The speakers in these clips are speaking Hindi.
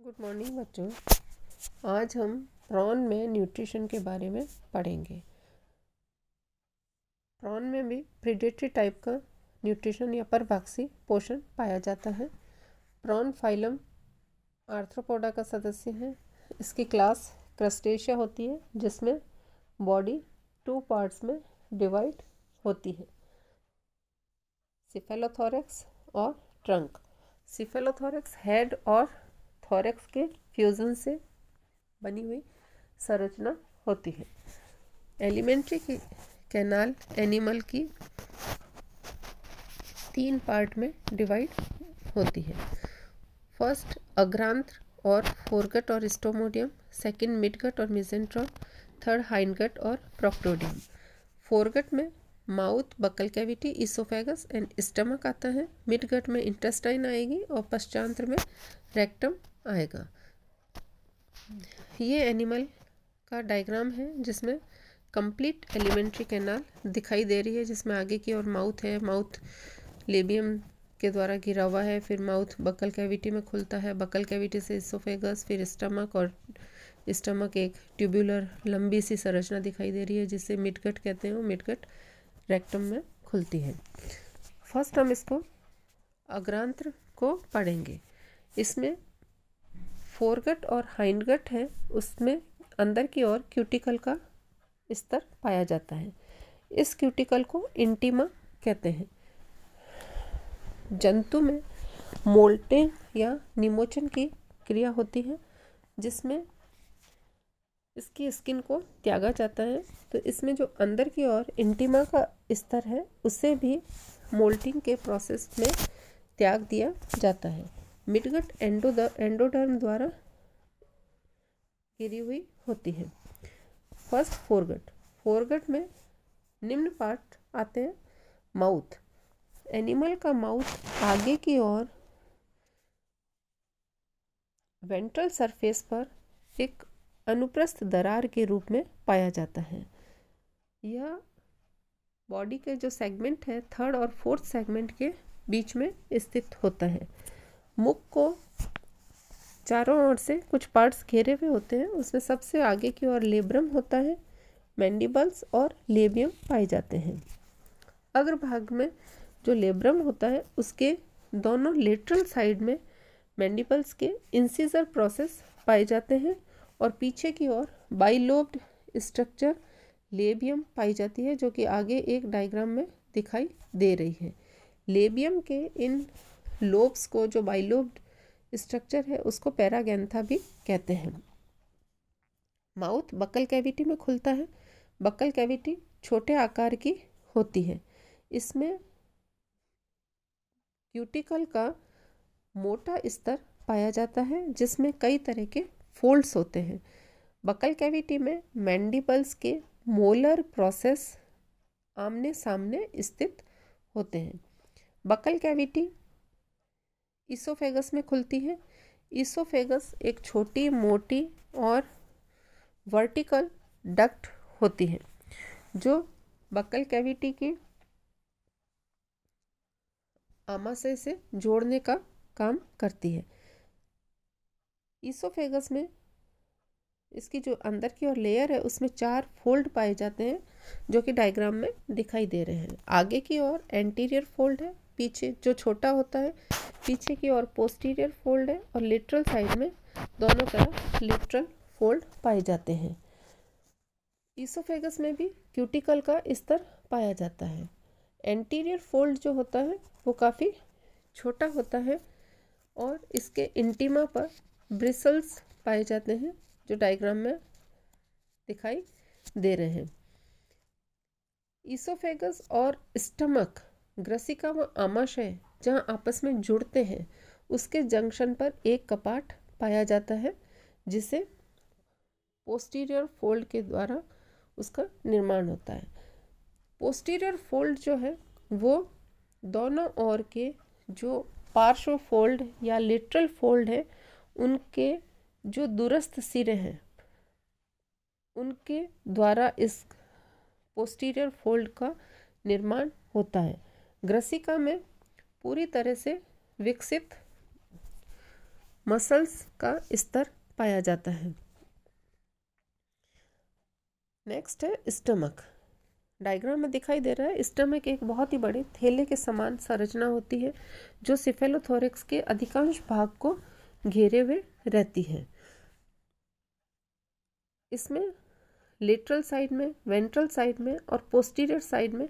गुड मॉर्निंग बच्चों। आज हम प्रॉन में न्यूट्रिशन के बारे में पढ़ेंगे। प्रॉन में भी प्रीडेटरी टाइप का न्यूट्रिशन या परभक्षी पोषण पाया जाता है। प्रॉन फाइलम आर्थ्रोपोडा का सदस्य है। इसकी क्लास क्रस्टेशिया होती है, जिसमें बॉडी 2 पार्ट्स में डिवाइड होती है, सिफेलोथोरैक्स और ट्रंक। सिफेलोथोरैक्स हेड और थोरैक्स के फ्यूजन से बनी हुई संरचना होती है। एलिमेंट्री की कैनाल एनिमल की 3 पार्ट में डिवाइड होती है। फर्स्ट अग्रांत्र और फोरगट और स्टोमोडियम, सेकंड मिडगट और मेसेंट्रॉम, थर्ड हाइंडगट और प्रोक्टोडियम। फोरगट में mouth, buccal cavity, oesophagus and stomach आता है। मिडगट में इंटेस्टाइन आएगी और पश्चांत्र में रेक्टम आएगा। ये एनिमल का डायग्राम है, जिसमें कंप्लीट एलिमेंट्री कैनाल दिखाई दे रही है, जिसमें आगे की ओर माउथ है। माउथ लेबियम के द्वारा घिरा हुआ है। फिर माउथ बकल कैविटी में खुलता है। बकल कैविटी से इसोफेगस, फिर स्टमक, और स्टमक एक ट्यूबुलर लंबी सी संरचना दिखाई दे रही है, जिसे मिडगट कहते हैं। वो मिडगट रेक्टम में खुलती है। फर्स्ट हम इसको अग्रांत्र को पढ़ेंगे। इसमें फोरगट और हाइंडगट है, उसमें अंदर की ओर क्यूटिकल का स्तर पाया जाता है। इस क्यूटिकल को इंटीमा कहते हैं। जंतु में मोल्टिंग या निमोचन की क्रिया होती है, जिसमें इसकी स्किन को त्यागा जाता है। तो इसमें जो अंदर की ओर इंटीमा का स्तर है, उसे भी मोल्टिंग के प्रोसेस में त्याग दिया जाता है। मिडगट एंडोडर्म द्वारा घिरी हुई होती है। First foregut. फोरगट में निम्न पार्ट आते हैं। माउथ। एनिमल का माउथ आगे की ओर वेंट्रल सरफेस पर एक अनुप्रस्थ दरार के रूप में पाया जाता है। यह बॉडी के जो सेगमेंट है, थर्ड और फोर्थ सेगमेंट के बीच में स्थित होता है। मुख को चारों ओर से कुछ पार्ट्स घेरे हुए होते हैं। उसमें सबसे आगे की ओर लेब्रम होता है। मैंडिबल्स और लेबियम पाए जाते हैं। अग्रभाग में जो लेब्रम होता है, उसके दोनों लेटरल साइड में मैंडिबल्स के इंसिजर प्रोसेस पाए जाते हैं, और पीछे की ओर बाइलोब्ड स्ट्रक्चर लेबियम पाई जाती है, जो कि आगे एक डायग्राम में दिखाई दे रही है। लेबियम के इन लोब्स को, जो बाइलोब्ड स्ट्रक्चर है, उसको पैरागैंथा भी कहते हैं। माउथ बकल कैविटी में खुलता है। बकल कैविटी छोटे आकार की होती है। इसमें क्यूटिकल का मोटा स्तर पाया जाता है, जिसमें कई तरह के फोल्ड्स होते हैं। बकल कैविटी में मैंडिबल्स के मोलर प्रोसेस आमने सामने स्थित होते हैं। बकल कैविटी इसोफेगस में खुलती है। इसोफेगस एक छोटी, मोटी और वर्टिकल डक्ट होती है, जो बकल कैविटी की आमाशय से जोड़ने का काम करती है। इसोफेगस में इसकी जो अंदर की ओर लेयर है, उसमें 4 फोल्ड पाए जाते हैं, जो कि डायग्राम में दिखाई दे रहे हैं। आगे की ओर एंटीरियर फोल्ड है, पीछे जो छोटा होता है। पीछे की ओर पोस्टीरियर फोल्ड है, और लेटरल साइड में दोनों तरफ लेटरल फोल्ड पाए जाते हैं। इसोफेगस में भी क्यूटिकल का स्तर पाया जाता है। एंटीरियर फोल्ड जो होता है, वो काफ़ी छोटा होता है, और इसके इंटीमा पर ब्रिसल्स पाए जाते हैं, जो डायग्राम में दिखाई दे रहे हैं। इसोफेगस और स्टमक, ग्रसिका व आमाशय जहां आपस में जुड़ते हैं, उसके जंक्शन पर एक कपाट पाया जाता है, जिसे पोस्टीरियर फोल्ड के द्वारा उसका निर्माण होता है। पोस्टीरियर फोल्ड जो है, वो दोनों ओर के जो पार्श्व फोल्ड या लेटरल फोल्ड है, उनके जो दूरस्थ सिरे हैं, उनके द्वारा इस पोस्टीरियर फोल्ड का निर्माण होता है। ग्रसिका में पूरी तरह से विकसित मसल्स का स्तर पाया जाता है। नेक्स्ट है स्टमक। डायग्राम में दिखाई दे रहा है, स्टमक एक बहुत ही बड़े थैले के समान संरचना होती है जो सिफेलोथोरेक्स के अधिकांश भाग को घेरे हुए रहती है। इसमें लेटरल साइड में, वेंट्रल साइड में और पोस्टीरियर साइड में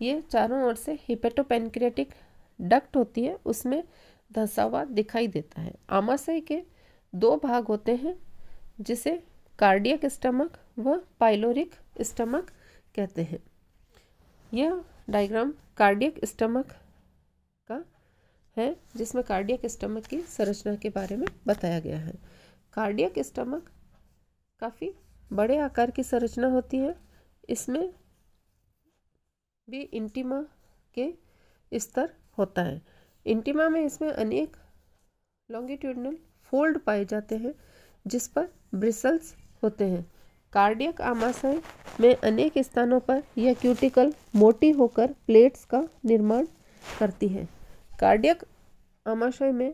ये चारों ओर से हिपेटोपेनक्रियाटिक डक्ट होती है, उसमें धंसा हुआ दिखाई देता है। आमाशय के दो भाग होते हैं जिसे कार्डियक स्टमक व पाइलोरिक स्टमक कहते हैं। यह डायग्राम कार्डियक स्टमक का है जिसमें कार्डियक स्टमक की संरचना के बारे में बताया गया है। कार्डियक स्टमक काफ़ी बड़े आकार की संरचना होती है। इसमें भी इंटीमा के स्तर होता है। इंटीमा में इसमें अनेक लॉन्गिट्यूडनल फोल्ड पाए जाते हैं जिस पर ब्रिसल्स होते हैं। कार्डियक आमाशय में अनेक स्थानों पर यह क्यूटिकल मोटी होकर प्लेट्स का निर्माण करती है। कार्डियक आमाशय में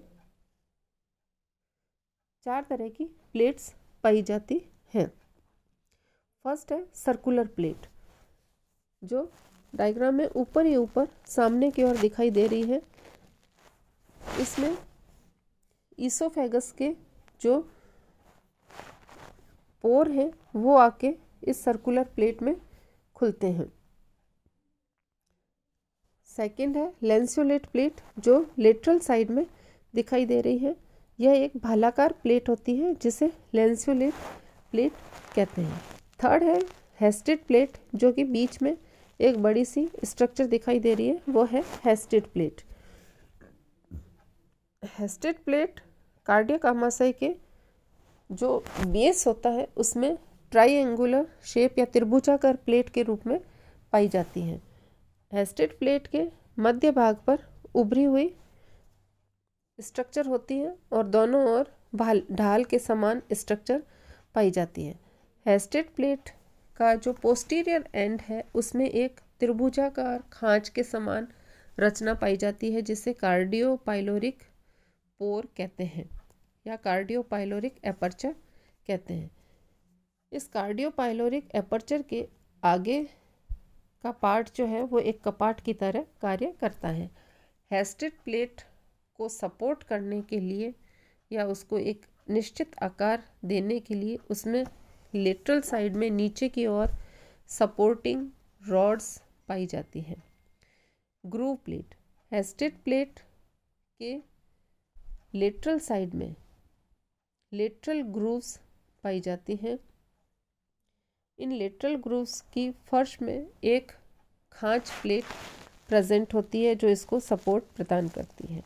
4 तरह की प्लेट्स पाई जाती हैं। फर्स्ट है सर्कुलर प्लेट, जो डायग्राम में ऊपर ही ऊपर सामने की ओर दिखाई दे रही है। इसमें ईसोफेगस के जो पोर हैं वो आके इस सर्कुलर प्लेट में खुलते हैं। सेकंड है लैंसियोलेट प्लेट, जो लेटरल साइड में दिखाई दे रही है। यह एक भालाकार प्लेट होती है जिसे लैंसियोलेट प्लेट कहते हैं। थर्ड है हेस्टेड प्लेट, जो कि बीच में एक बड़ी सी स्ट्रक्चर दिखाई दे रही है, वो है हेस्टेड प्लेट। हेस्टेड प्लेट कार्डियक आमाशय के जो बेस होता है उसमें ट्राइएंगुलर शेप या त्रिभुजाकार प्लेट के रूप में पाई जाती है। हेस्टेड प्लेट के मध्य भाग पर उभरी हुई स्ट्रक्चर होती है और दोनों ओर ढाल के समान स्ट्रक्चर पाई जाती है। हेस्टेड प्लेट का जो पोस्टीरियर एंड है उसमें एक त्रिभुजाकार खांच के समान रचना पाई जाती है जिसे कार्डियोपाइलोरिक पोर कहते हैं या कार्डियोपाइलोरिक एपर्चर कहते हैं। इस कार्डियोपाइलोरिक एपर्चर के आगे का पार्ट जो है वो एक कपाट की तरह कार्य करता है। हेस्टेड प्लेट को सपोर्ट करने के लिए या उसको एक निश्चित आकार देने के लिए उसमें लेटरल साइड में नीचे की ओर सपोर्टिंग रॉड्स पाई जाती हैं। ग्रूव प्लेट, हेस्टेड प्लेट के लेटरल साइड में लेटरल ग्रूव्स पाई जाती हैं। इन लेटरल ग्रूव्स की फर्श में एक खांच प्लेट प्रेजेंट होती है जो इसको सपोर्ट प्रदान करती है।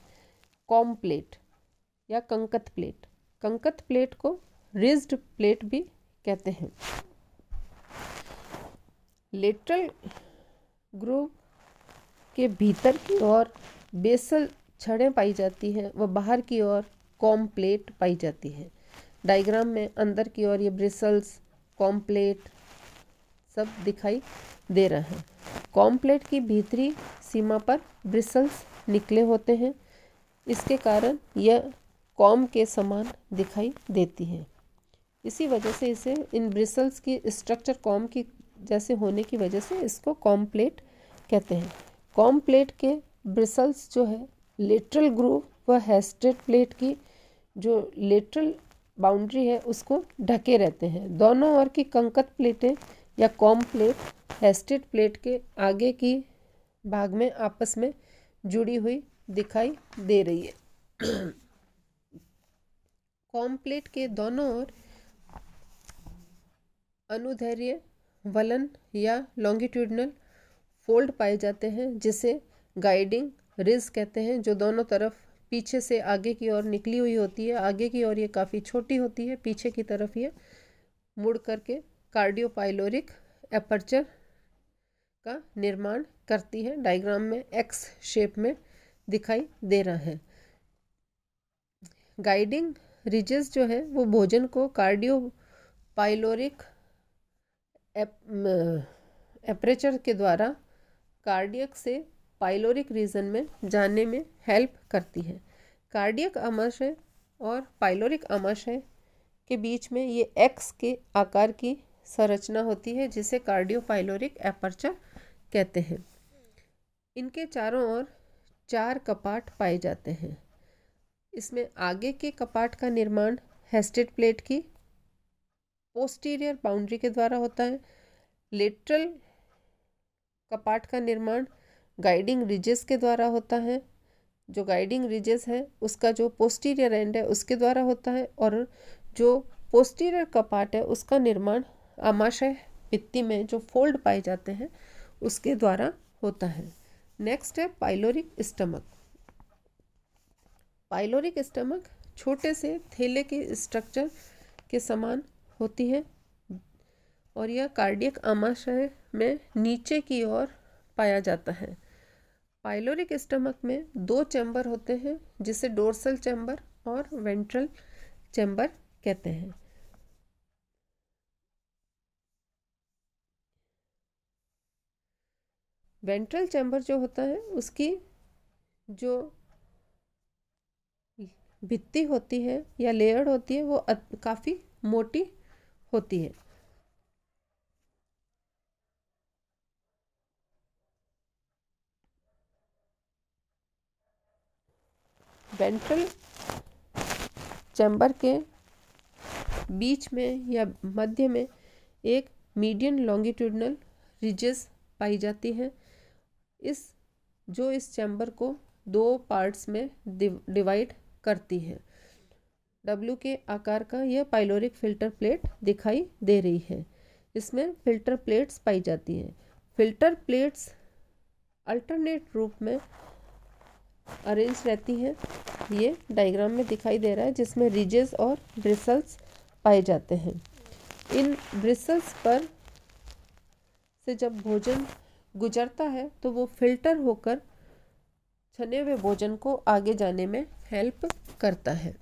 कॉम प्लेट या कंकत प्लेट, कंकत प्लेट को रिज्ड प्लेट भी कहते हैं। लेटरल ग्रूव के भीतर की ओर बेसल छड़ें पाई जाती हैं व बाहर की ओर कॉम प्लेट पाई जाती है। डायग्राम में अंदर की ओर ये ब्रिसल्स, कॉम प्लेट सब दिखाई दे रहे हैं। कॉम प्लेट की भीतरी सीमा पर ब्रिसल्स निकले होते हैं, इसके कारण यह कॉम के समान दिखाई देती है। इसी वजह से इसे इन ब्रिसल्स की स्ट्रक्चर कॉम की जैसे होने की वजह से इसको कॉम प्लेट कहते हैं। कॉम प्लेट के ब्रिसल्स जो है लेटरल ग्रूव व हेस्टेड प्लेट की जो लेटरल बाउंड्री है उसको ढके रहते हैं। दोनों ओर की कंकत प्लेटें या कॉम प्लेट हेस्टेड प्लेट के आगे की भाग में आपस में जुड़ी हुई दिखाई दे रही है। कॉम प्लेट के दोनों ओर अनुदैर्ध्य वलन या लॉन्गिट्यूडनल फोल्ड पाए जाते हैं जिसे गाइडिंग रिज कहते हैं, जो दोनों तरफ पीछे से आगे की ओर निकली हुई होती है। आगे की ओर ये काफ़ी छोटी होती है, पीछे की तरफ ये मुड़ करके कार्डियोपाइलोरिक एपर्चर का निर्माण करती है। डायग्राम में एक्स शेप में दिखाई दे रहा है। गाइडिंग रिजेस जो है वो भोजन को कार्डियोपाइलोरिक एपरेचर के द्वारा कार्डियक से पाइलोरिक रीजन में जाने में हेल्प करती है। कार्डियक आमाशय और पाइलोरिक आमाशय के बीच में ये एक्स के आकार की संरचना होती है जिसे कार्डियोपाइलोरिक एपर्चर कहते हैं। इनके चारों ओर 4 कपाट पाए जाते हैं। इसमें आगे के कपाट का निर्माण हेस्टेड प्लेट की पोस्टीरियर बाउंड्री के द्वारा होता है। लेटरल कपाट का निर्माण गाइडिंग रिजेस के द्वारा होता है। जो गाइडिंग रिजेस है उसका जो पोस्टीरियर एंड है उसके द्वारा होता है, और जो पोस्टीरियर कपाट है उसका निर्माण आमाशय भित्ति में जो फोल्ड पाए जाते हैं उसके द्वारा होता है। नेक्स्ट है पाइलोरिक स्टमक। पाइलोरिक स्टमक छोटे से थैले के स्ट्रक्चर के समान होती है और यह कार्डियक आमाशय में नीचे की ओर पाया जाता है। पाइलोरिक स्टमक में 2 चैम्बर होते हैं जिसे डोर्सल चैम्बर और वेंट्रल चैम्बर कहते हैं। वेंट्रल चैम्बर जो होता है उसकी जो भित्ति होती है या लेयर होती है वो काफ़ी मोटी होती है। वेंट्रल चैम्बर के बीच में या मध्य में एक मीडियन लॉन्गिट्यूडनल रिजेस पाई जाती है। इस चैम्बर को 2 पार्ट्स में डिवाइड करती है। डब्ल्यू के आकार का यह पाइलोरिक फिल्टर प्लेट दिखाई दे रही है। इसमें फिल्टर प्लेट्स पाई जाती हैं। फिल्टर प्लेट्स अल्टरनेट रूप में अरेंज रहती हैं। ये डायग्राम में दिखाई दे रहा है जिसमें रिजेस और ब्रिसल्स पाए जाते हैं। इन ब्रिसल्स पर से जब भोजन गुजरता है तो वो फिल्टर होकर छने हुए भोजन को आगे जाने में हेल्प करता है।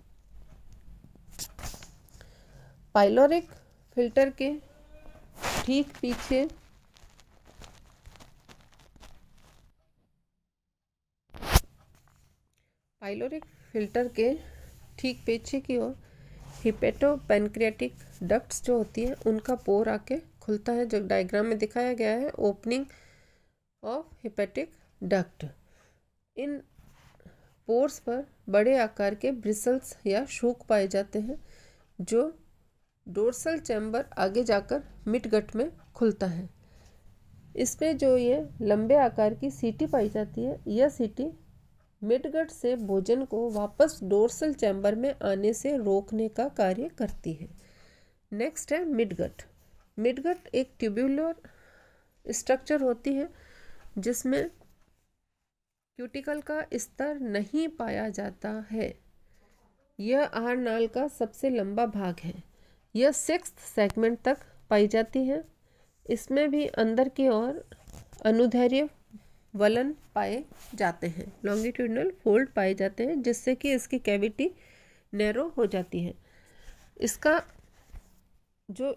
पाइलोरिक फिल्टर के ठीक पीछे की ओर हिपेटोपैनक्रियाटिक डक्ट्स जो होती है उनका पोर आके खुलता है, जो डायग्राम में दिखाया गया है opening of hepatic duct. In pores पर बड़े आकार के ब्रिसल्स या शूक पाए जाते हैं जो डोर्सल चैम्बर आगे जाकर मिडगट में खुलता है। इसमें जो ये लंबे आकार की सीटी पाई जाती है, यह सीटी मिडगट से भोजन को वापस डोर्सल चैम्बर में आने से रोकने का कार्य करती है। नेक्स्ट है मिडगट। मिडगट एक ट्यूब्यूलर स्ट्रक्चर होती है जिसमें क्यूटिकल का स्तर नहीं पाया जाता है। यह आहार नाल का सबसे लंबा भाग है। यह 6th सेगमेंट तक पाई जाती है। इसमें भी अंदर की ओर अनुदैर्ध्य वलन पाए जाते हैं, लॉन्गिट्यूडनल फोल्ड पाए जाते हैं जिससे कि इसकी कैविटी नैरो हो जाती है। इसका जो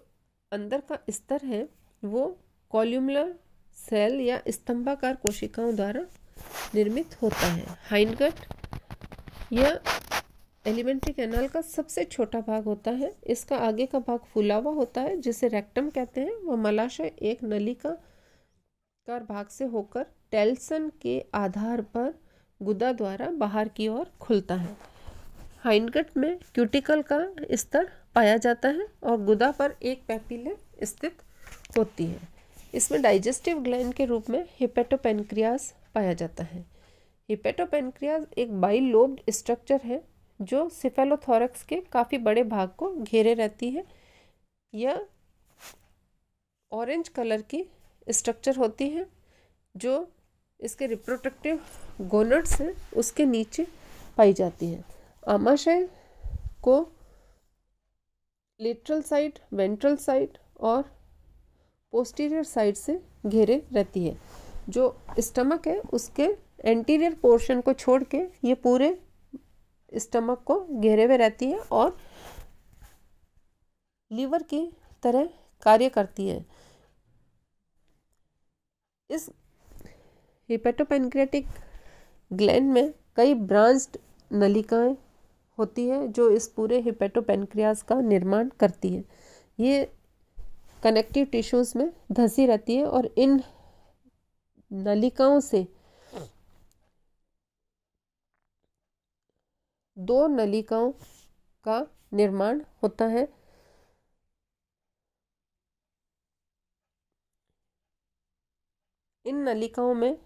अंदर का स्तर है वो कॉल्यूमुलर सेल या स्तंभाकार कोशिकाओं द्वारा निर्मित होता है। हाइंडगट यह एलिमेंट्री कैनाल का सबसे छोटा भाग होता है। इसका आगे का भाग फूला हुआ होता है जिसे रेक्टम कहते हैं। वह मलाशय एक नलिका कार भाग से होकर टेल्सन के आधार पर गुदा द्वारा बाहर की ओर खुलता है। हाइंडगट में क्यूटिकल का स्तर पाया जाता है और गुदा पर एक पैपिले स्थित होती है। इसमें डाइजेस्टिव ग्लैंड के रूप में हिपेटोपैनक्रियाज पाया जाता है। हिपेटोपैनक्रियाज एक बाइलोब्ड स्ट्रक्चर है जो सिफेलोथोरैक्स के काफ़ी बड़े भाग को घेरे रहती है। यह ऑरेंज कलर की स्ट्रक्चर होती है जो इसके रिप्रोडक्टिव गोनड्स हैं उसके नीचे पाई जाती है। आमाशय को लेटरल साइड, वेंट्रल साइड और पोस्टीरियर साइड से घेरे रहती है। जो स्टमक है उसके एंटीरियर पोर्शन को छोड़ के ये पूरे स्टमक को घेरे हुए रहती है और लीवर की तरह कार्य करती है। इस हिपेटोपैनक्रियाटिक ग्लैंड में कई ब्रांच्ड नलिकाएं होती है जो इस पूरे हिपेटोपेनक्रियाज का निर्माण करती है। ये कनेक्टिव टिश्यूज में धंसी रहती है और इन नलिकाओं से 2 नलिकाओं का निर्माण होता है। इन नलिकाओं में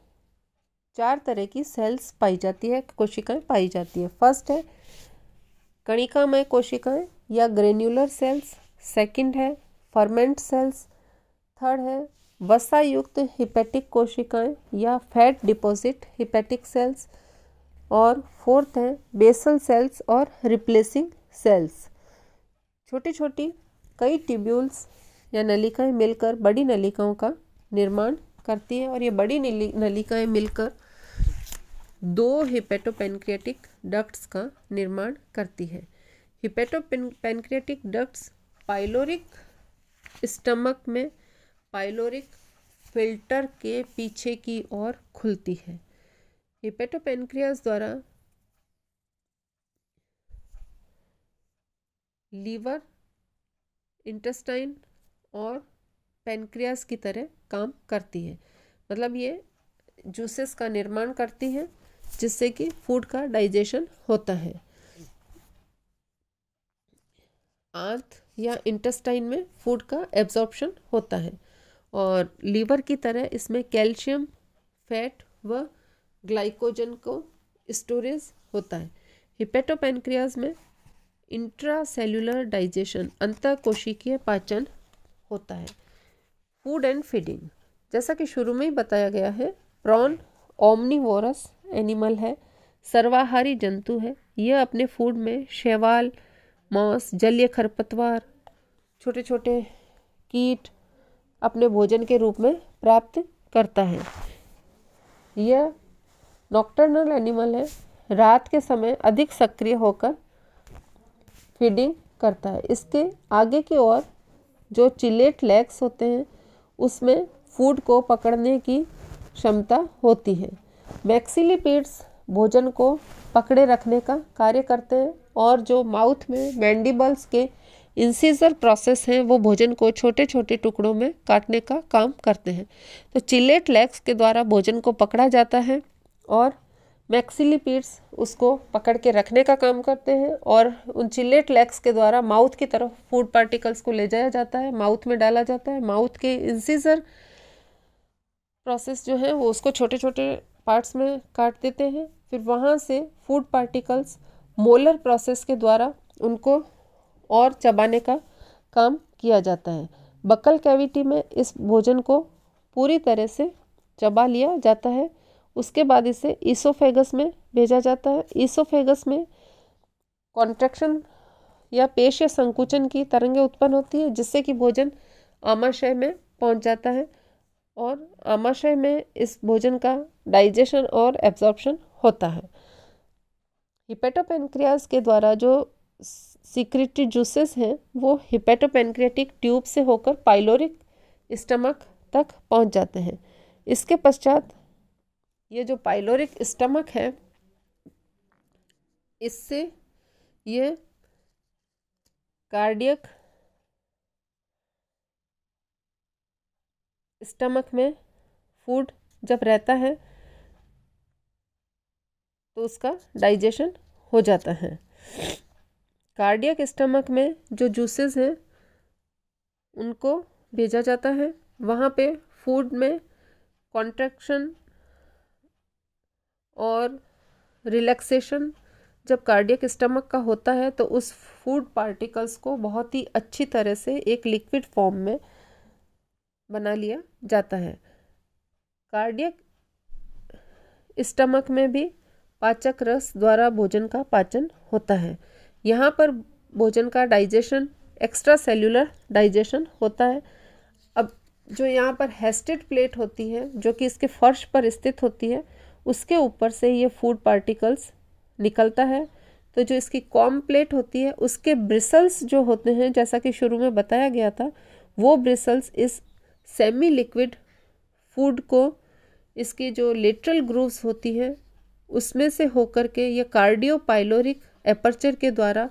4 तरह की सेल्स पाई जाती है, कोशिकाएं पाई जाती है। फर्स्ट है कणिकामय कोशिकाएं या ग्रेन्युलर सेल्स, सेकंड है फर्मेंट सेल्स, थर्ड है वसा युक्त हिपेटिक कोशिकाएं या फैट डिपॉजिट हिपेटिक सेल्स, और फोर्थ है बेसल सेल्स और रिप्लेसिंग सेल्स। छोटी छोटी कई ट्यूब्यूल्स या नलिकाएं मिलकर बड़ी नलिकाओं का निर्माण करती है और ये बड़ी नलिकाएं मिलकर 2 हिपेटोपेनक्रियाटिक डक्ट्स का निर्माण करती है। हिपेटोपेनक्रियाटिक डक्ट्स पाइलोरिक स्टमक में पाइलोरिक फिल्टर के पीछे की ओर खुलती है। हिपेटोपेनक्रियाज द्वारा लीवर, इंटेस्टाइन और पेनक्रियाज की तरह काम करती है। मतलब ये जूसेस का निर्माण करती है जिससे कि फूड का डाइजेशन होता है। आंत या इंटेस्टाइन में फूड का एब्जॉर्प्शन होता है और लीवर की तरह इसमें कैल्शियम, फैट व ग्लाइकोजन को स्टोरेज होता है। हिपेटोपेनक्रियाज में इंट्रासेल्युलर डाइजेशन, अंतःकोशिकीय पाचन होता है। फूड एंड फीडिंग, जैसा कि शुरू में ही बताया गया है, प्रॉन ओमनिवोरस एनिमल है, सर्वाहारी जंतु है। यह अपने फूड में शैवाल, मांस, जलीय खरपतवार, छोटे छोटे कीट अपने भोजन के रूप में प्राप्त करता है। यह नॉक्टर्नल एनिमल है, रात के समय अधिक सक्रिय होकर फीडिंग करता है। इसके आगे की ओर जो चिलेट लेग्स होते हैं उसमें फूड को पकड़ने की क्षमता होती है। मैक्सिलिपिड्स भोजन को पकड़े रखने का कार्य करते हैं और जो माउथ में मैंडिबल्स के इंसिजर प्रोसेस हैं वो भोजन को छोटे छोटे टुकड़ों में काटने का काम करते हैं। तो चिलेट लेग्स के द्वारा भोजन को पकड़ा जाता है और मैक्सिलिपिड्स उसको पकड़ के रखने का काम करते हैं और उन चिलेट लेग्स के द्वारा माउथ की तरफ फूड पार्टिकल्स को ले जाया जाता है, माउथ में डाला जाता है। माउथ के इंसिजर प्रोसेस जो है वो उसको छोटे छोटे पार्ट्स में काट देते हैं। फिर वहाँ से फूड पार्टिकल्स मोलर प्रोसेस के द्वारा उनको और चबाने का काम किया जाता है। बकल कैविटी में इस भोजन को पूरी तरह से चबा लिया जाता है। उसके बाद इसे ईसोफेगस में भेजा जाता है। ईसोफेगस में कॉन्ट्रैक्शन या पेशीय संकुचन की तरंगें उत्पन्न होती है जिससे कि भोजन आमाशय में पहुंच जाता है और आमाशय में इस भोजन का डाइजेशन और एब्जॉर्प्शन होता है। हिपेटोपेनक्रियाज के द्वारा जो सीक्रेटरी जूसेस हैं वो हिपेटोपेनक्रियाटिक ट्यूब से होकर पाइलोरिक स्टमक तक पहुंच जाते हैं। इसके पश्चात ये जो पाइलोरिक स्टमक है इससे ये कार्डियक स्टमक में फूड जब रहता है तो उसका डाइजेशन हो जाता है। कार्डियक स्टमक में जो जूसेस हैं उनको भेजा जाता है। वहाँ पे फूड में कॉन्ट्रैक्शन और रिलैक्सेशन जब कार्डियक स्टमक का होता है तो उस फूड पार्टिकल्स को बहुत ही अच्छी तरह से एक लिक्विड फॉर्म में बना लिया जाता है। कार्डियक स्टमक में भी पाचक रस द्वारा भोजन का पाचन होता है। यहाँ पर भोजन का डाइजेशन एक्स्ट्रा सेल्यूलर डाइजेशन होता है। अब जो यहाँ पर हेस्टेड प्लेट होती है जो कि इसके फर्श पर स्थित होती है उसके ऊपर से ये फूड पार्टिकल्स निकलता है। तो जो इसकी कॉम प्लेट होती है उसके ब्रिसल्स जो होते हैं जैसा कि शुरू में बताया गया था वो ब्रिसल्स इस सेमी लिक्विड फूड को इसकी जो लेटरल ग्रूव्स होती है उसमें से होकर के ये कार्डियो पाइलोरिक एपर्चर के द्वारा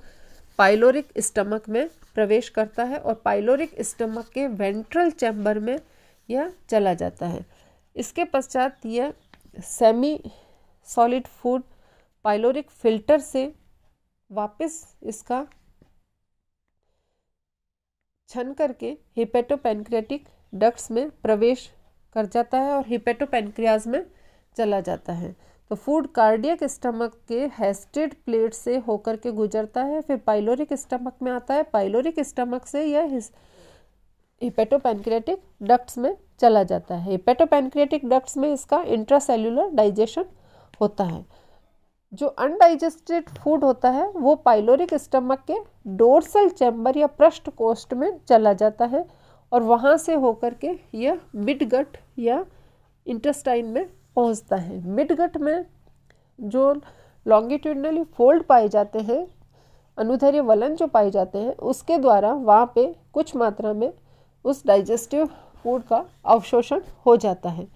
पाइलोरिक स्टमक में प्रवेश करता है और पाइलोरिक स्टमक के वेंट्रल चैम्बर में यह चला जाता है। इसके पश्चात यह semi solid food pyloric filter से वापस इसका छन करके हिपेटोपैनक्रियाटिक डक्ट्स में प्रवेश कर जाता है और हिपेटोपैनक्रियाज में चला जाता है। तो फूड कार्डियक स्टमक के हेस्टेड प्लेट से होकर के गुजरता है, फिर पाइलोरिक स्टमक में आता है, पाइलोरिक स्टमक से यह हिपेटोपैनक्रियाटिक डक्ट्स में चला जाता है। हिपेटोपैनक्रियाटिक डक्ट्स में इसका इंट्रासेल्युलर डाइजेशन होता है। जो अनडाइजेस्टेड फूड होता है वो पाइलोरिक स्टमक के डोर्सल चैम्बर या पृष्ठ कोष्ठ में चला जाता है और वहाँ से होकर के यह मिड गट या इंटेस्टाइन में पहुँचता है। मिड गट में जो लॉन्गिट्यूडनली फोल्ड पाए जाते हैं, अनुदैर्ध्य वलन जो पाए जाते हैं, उसके द्वारा वहाँ पे कुछ मात्रा में उस डाइजेस्टिव फूड का अवशोषण हो जाता है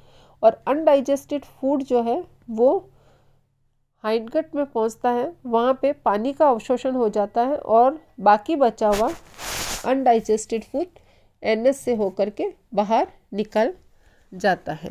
और अनडाइजेस्टेड फूड जो है वो हाइंडगट में पहुंचता है, वहाँ पे पानी का अवशोषण हो जाता है और बाकी बचा हुआ अनडाइजेस्टेड फूड एनएस से होकर के बाहर निकल जाता है।